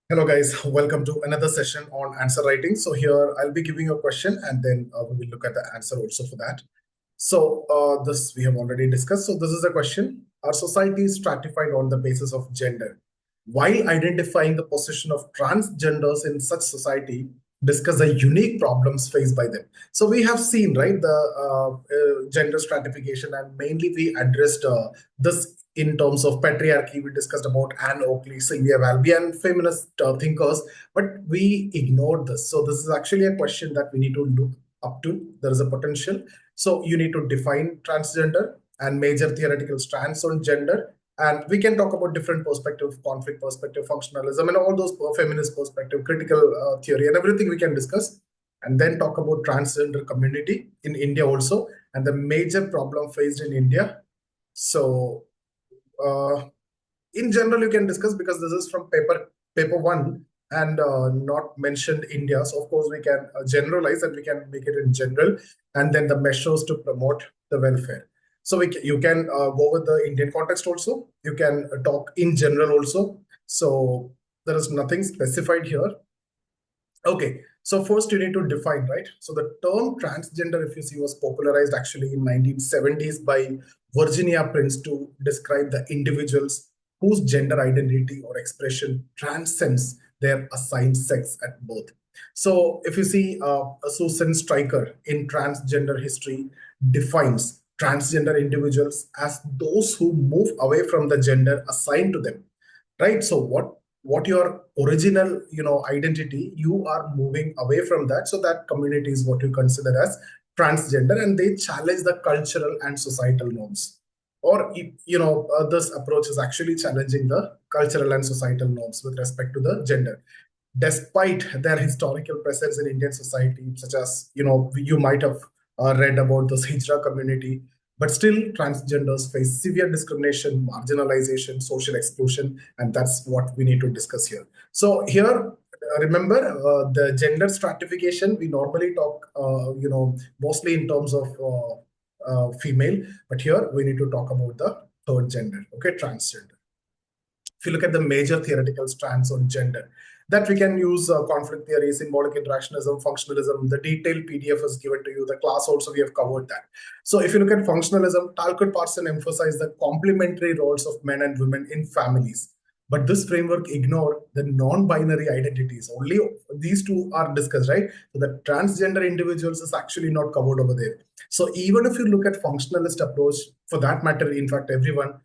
Hello, guys. Welcome to another session on answer writing. So here I'll be giving you a question, and then we will look at the answer also for that. So this we have already discussed. So this is a question. Our society is stratified on the basis of gender. While identifying the position of transgenders in such society, discuss the unique problems faced by them. So we have seen, right, the gender stratification, and mainly we addressed this in terms of patriarchy. We discussed about Anne Oakley, Sylvia Valby, and feminist thinkers, but we ignored this. So this is actually a question that we need to look up to. There is a potential. So you need to define transgender and major theoretical strands on gender. And we can talk about different perspective, conflict perspective, functionalism, and all those feminist perspective, critical theory, and everything we can discuss. And then talk about transgender community in India also, and the major problem faced in India. So in general, you can discuss because this is from paper one and not mentioned India. So of course we can generalize and we can make it in general, and then the measures to promote the welfare. So you can go with the Indian context also. You can talk in general also. So there is nothing specified here. Okay, so first you need to define, right? So the term transgender, if you see, was popularized actually in 1970s by Virginia Prince to describe the individuals whose gender identity or expression transcends their assigned sex at birth. So if you see, Susan Stryker in Transgender History defines transgender individuals as those who move away from the gender assigned to them, right? So what your original identity, you are moving away from that, so that community is what you consider as transgender, and they challenge the cultural and societal norms. Or this approach is actually challenging the cultural and societal norms with respect to the gender, despite their historical presence in Indian society, such as you might have read about this Hijra community. But still, transgenders face severe discrimination, marginalization, social exclusion, and that's what we need to discuss here. So here, remember the gender stratification. We normally talk, mostly in terms of female, but here we need to talk about the third gender. Okay, transgender. If you look at the major theoretical strands on gender, that we can use conflict theory, symbolic interactionism, functionalism. The detailed PDF is given to you. The class also, we have covered that. So if you look at functionalism, Talcott Parson emphasized the complementary roles of men and women in families. But this framework ignored the non-binary identities. Only these two are discussed, right? So the transgender individuals is actually not covered over there. So even if you look at functionalist approach, for that matter, in fact, everyone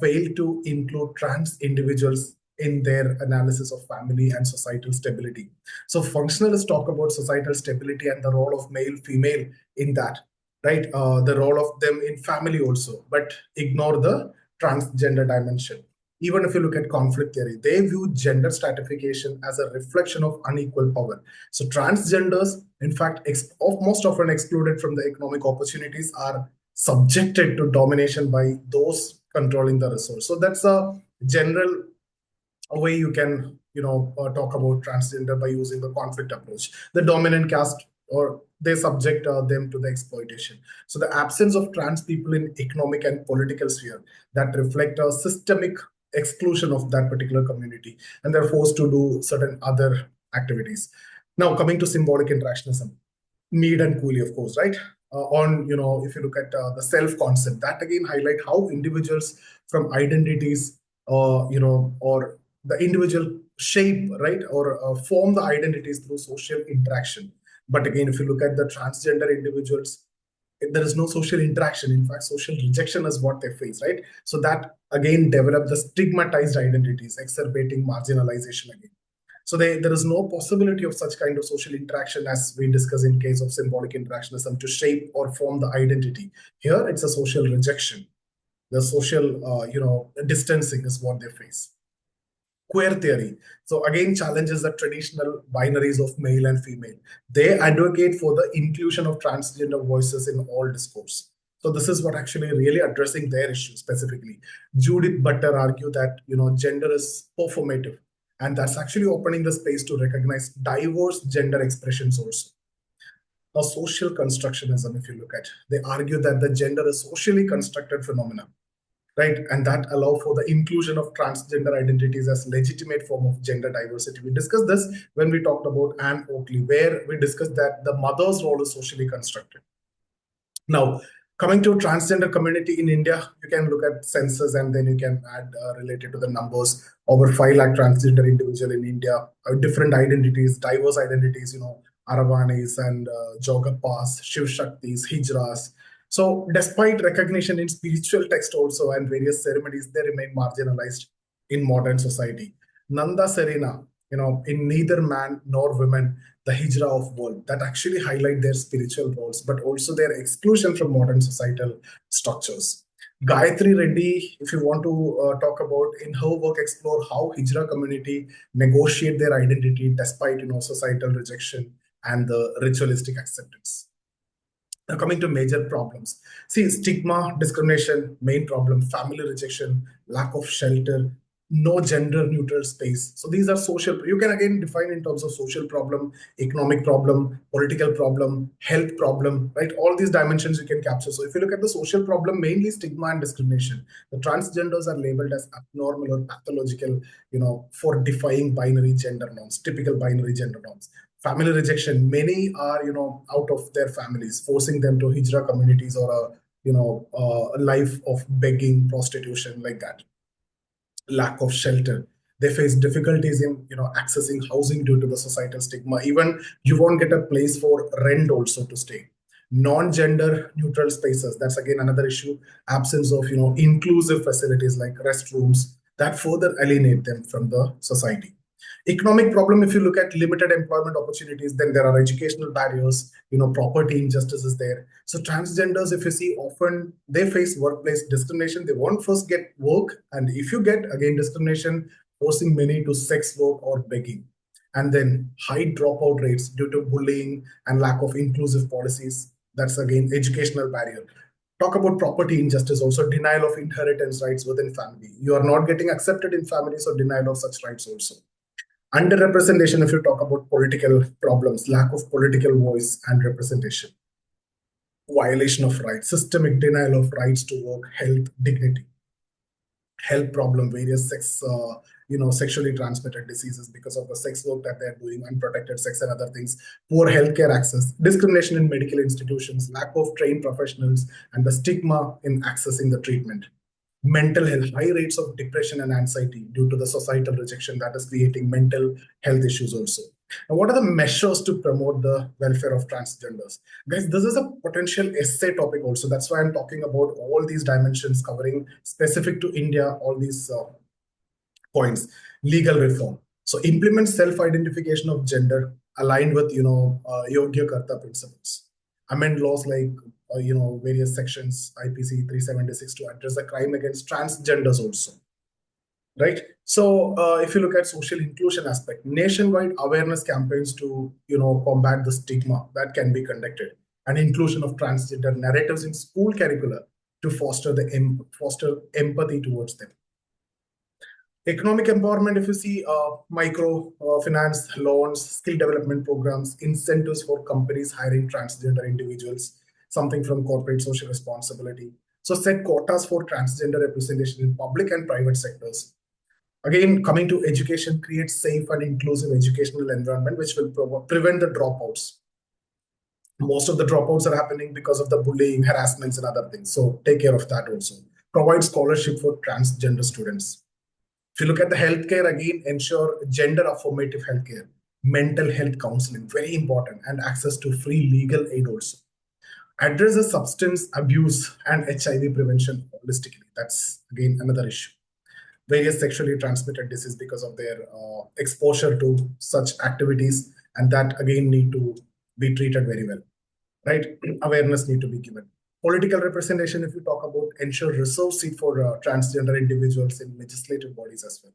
failed to include trans individuals in their analysis of family and societal stability. So functionalists talk about societal stability and the role of male, female in that, right? The role of them in family also, but ignore the transgender dimension. Even if you look at conflict theory, they view gender stratification as a reflection of unequal power. So transgenders, in fact, most often excluded from the economic opportunities, are subjected to domination by those controlling the resource. So that's a general way you can talk about transgender by using the conflict approach. The dominant caste, or they subject them to the exploitation. So the absence of trans people in economic and political sphere, that reflect a systemic exclusion of that particular community, and they're forced to do certain other activities. Now coming to symbolic interactionism, Mead and Cooley, of course, right? If you look at the self concept, that again highlight how individuals from identities, or the individual shape, right, or form the identities through social interaction. But again, if you look at the transgender individuals, there is no social interaction. In fact, social rejection is what they face, right? So that again develop the stigmatized identities, exacerbating marginalization again. So there is no possibility of such kind of social interaction as we discuss in case of symbolic interactionism to shape or form the identity. Here, it's a social rejection. The social, distancing is what they face. Queer theory. So again, challenges the traditional binaries of male and female. They advocate for the inclusion of transgender voices in all discourse. So this is what actually really addressing their issue specifically. Judith Butler argued that gender is performative, and that's actually opening the space to recognize diverse gender expressions also. Now, social constructionism, if you look at, they argue that the gender is socially constructed phenomenon. right? And that allow for the inclusion of transgender identities as legitimate form of gender diversity. We discussed this when we talked about Anne Oakley, where we discussed that the mother's role is socially constructed. Now, coming to transgender community in India, you can look at census and then you can add related to the numbers. Over 5 lakh transgender individual in India, different identities, diverse identities, Aravanis and Jogapas, Shiv Shaktis, Hijras. So despite recognition in spiritual text also and various ceremonies, they remain marginalized in modern society. Nanda Serena, in neither man nor women, the Hijra of world, that actually highlight their spiritual roles, but also their exclusion from modern societal structures. Gayatri Reddy, if you want to talk about in her work, explore how Hijra community negotiate their identity despite societal rejection and the ritualistic acceptance. Now, coming to major problems. See, stigma, discrimination, main problem, family rejection, lack of shelter, no gender neutral space. So these are social, you can again define in terms of social problem, economic problem, political problem, health problem, right? All these dimensions you can capture. So if you look at the social problem, mainly stigma and discrimination. The transgenders are labeled as abnormal or pathological, for defying binary gender norms, typical binary gender norms. Family rejection, many are out of their families, forcing them to Hijra communities or a life of begging, prostitution, like that. Lack of shelter, they face difficulties in accessing housing due to the societal stigma. Even you won't get a place for rent also to stay. Non-gender neutral spaces, that's again another issue. Absence of inclusive facilities like restrooms, that further alienate them from the society. Economic problem, if you look at limited employment opportunities, then there are educational barriers, property injustice is there. So transgenders, if you see, often they face workplace discrimination. They won't first get work, and if you get again discrimination, forcing many to sex work or begging. And then high dropout rates due to bullying and lack of inclusive policies. That's again educational barrier. Talk about property injustice, also denial of inheritance rights within family. You are not getting accepted in family, so denial of such rights also. Underrepresentation, if you talk about political problems, lack of political voice and representation. Violation of rights, systemic denial of rights to work, health, dignity. Health problem, various sexually transmitted diseases because of the sex work that they're doing, unprotected sex and other things, poor healthcare access, discrimination in medical institutions, lack of trained professionals, and the stigma in accessing the treatment. Mental health, high rates of depression and anxiety due to the societal rejection that is creating mental health issues also. Now, what are the measures to promote the welfare of transgenders? Guys, this is a potential essay topic also. That's why I'm talking about all these dimensions covering specific to India, all these points. Legal reform. So implement self-identification of gender aligned with, Yogya Karta principles. Amend laws like various sections, IPC 376, to address the crime against transgenders also, right? So if you look at social inclusion aspect, nationwide awareness campaigns to combat the stigma that can be conducted, and inclusion of transgender narratives in school curricula to foster empathy towards them. Economic empowerment, if you see, micro finance loans, skill development programs, incentives for companies hiring transgender individuals, something from corporate social responsibility. So set quotas for transgender representation in public and private sectors. Again, coming to education, create safe and inclusive educational environment, which will prevent the dropouts. Most of the dropouts are happening because of the bullying, harassments, and other things. So take care of that also. Provide scholarship for transgender students. If you look at the healthcare, again, ensure gender affirmative healthcare, mental health counseling, very important, and access to free legal aid also. Address the substance abuse and HIV prevention holistically. That's again another issue. Various sexually transmitted disease because of their exposure to such activities, and that again need to be treated very well, right? Awareness need to be given. Political representation, if you talk about, ensure reserve seat for transgender individuals in legislative bodies as well.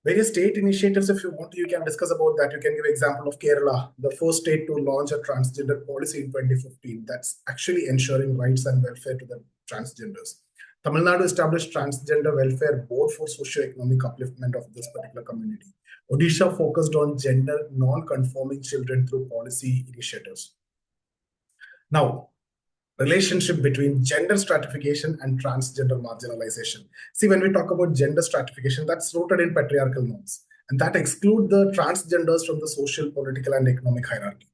Various state initiatives, if you want, you can discuss about that. You can give example of Kerala, the first state to launch a transgender policy in 2015. That's actually ensuring rights and welfare to the transgenders. Tamil Nadu established transgender welfare board for socio-economic upliftment of this particular community. Odisha focused on gender non-conforming children through policy initiatives. Now, relationship between gender stratification and transgender marginalization. See, when we talk about gender stratification, that's rooted in patriarchal norms, and that exclude the transgenders from the social, political, and economic hierarchy.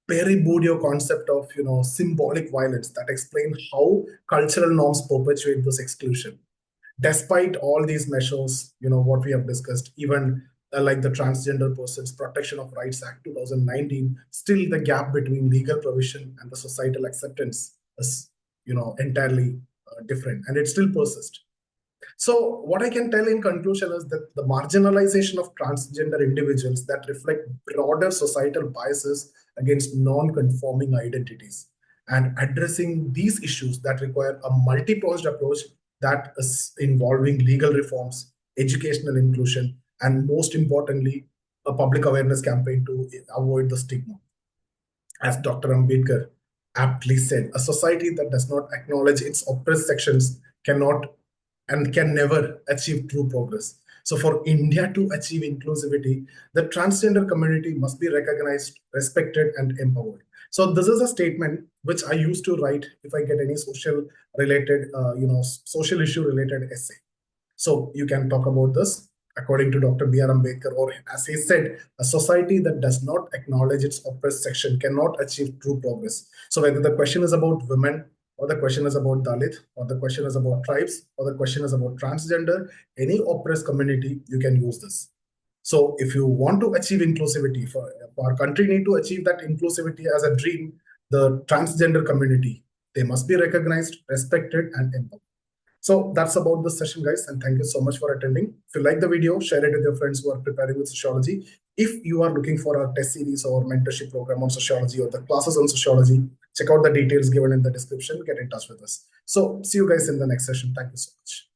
Perry Bourdieu concept of symbolic violence that explain how cultural norms perpetuate this exclusion. Despite all these measures, what we have discussed, even like the Transgender Persons Protection of Rights Act 2019, still the gap between legal provision and the societal acceptance is entirely different, and it still persists. So what I can tell in conclusion is that the marginalization of transgender individuals that reflect broader societal biases against non-conforming identities, and addressing these issues that require a multi-pronged approach that is involving legal reforms, educational inclusion, and most importantly, a public awareness campaign to avoid the stigma. As Dr. Ambedkar aptly said, a society that does not acknowledge its oppressed sections cannot and can never achieve true progress. So, for India to achieve inclusivity, the transgender community must be recognized, respected, and empowered. So, this is a statement which I used to write if I get any social related, social issue related essay. So, you can talk about this according to Dr. B.R. Ambedkar, or as he said, a society that does not acknowledge its oppressed section cannot achieve true progress. So, whether the question is about women, or the question is about Dalit, or the question is about tribes, or the question is about transgender, any oppressed community, you can use this. So if you want to achieve inclusivity, for our country need to achieve that inclusivity as a dream, the transgender community, they must be recognized, respected, and empowered. So that's about this session, guys, and thank you so much for attending. If you like the video, share it with your friends who are preparing with sociology. If you are looking for a test series or mentorship program on sociology or the classes on sociology, check out the details given in the description. Get in touch with us. So see you guys in the next session. Thank you so much.